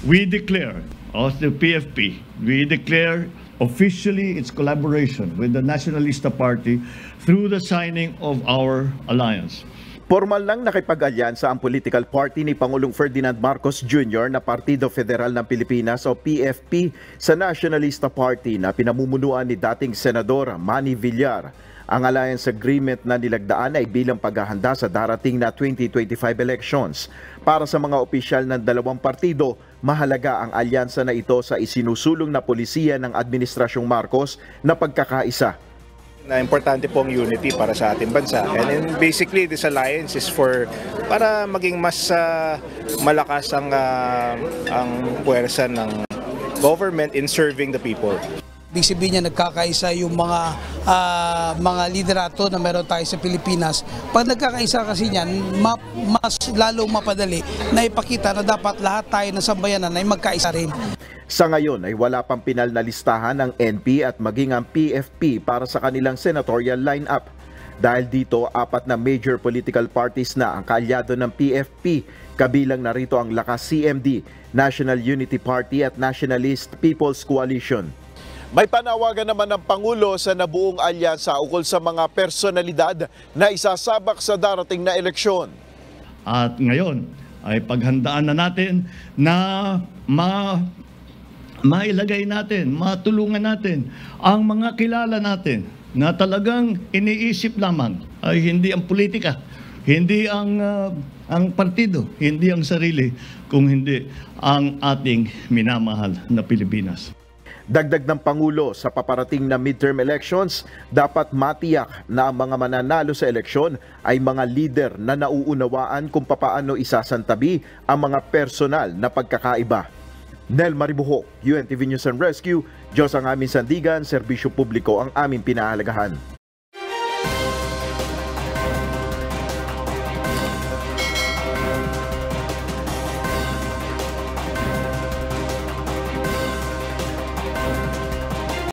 we declare, as the PFP, we declare officially its collaboration with the Nationalista Party through the signing of our alliance. Formal nang nakipag-alyansa ang political party ni Pangulong Ferdinand Marcos Jr. na Partido Federal ng Pilipinas o PFP sa Nationalista Party na pinamumunuan ni dating Senador Manny Villar. Ang alliance agreement na nilagdaan ay bilang paghahanda sa darating na 2025 elections. Para sa mga opisyal ng dalawang partido, mahalaga ang alyansa na ito sa isinusulong na polisiya ng Administrasyong Marcos na pagkakaisa. Na importante pong unity para sa ating bansa. And then basically this alliance is para maging mas malakas ang puwersa ng government in serving the people. Ibig sabihin niya nagkakaisa yung mga liderato na meron tayo sa Pilipinas. Pag nagkakaisa kasi niyan, mas lalong mapadali na ipakita na dapat lahat tayo ng sambayanan ay magkaisa rin. Sa ngayon ay wala pang pinal na listahan ng NP at maging ang PFP para sa kanilang senatorial lineup. Dahil dito, 4 na major political parties na ang kaalyado ng PFP, kabilang narito ang Lakas CMD, National Unity Party at Nationalist People's Coalition. May panawagan naman ng Pangulo sa nabuong alyansa ukol sa mga personalidad na isasabak sa darating na eleksyon. At ngayon ay paghandaan na natin na mailagay natin, matulungan natin ang mga kilala natin na talagang iniisip lamang ay hindi ang politika, hindi ang partido, hindi ang sarili, kung hindi ang ating minamahal na Pilipinas. Dagdag ng Pangulo, sa paparating na midterm elections, dapat matiyak na ang mga mananalo sa eleksyon ay mga leader na nauunawaan kung papaano isasantabi ang mga personal na pagkakaiba. Nel Maribuhok, UNTV News and Rescue, Diyos ang aming sandigan, serbisyo publiko ang aming pinahalagahan.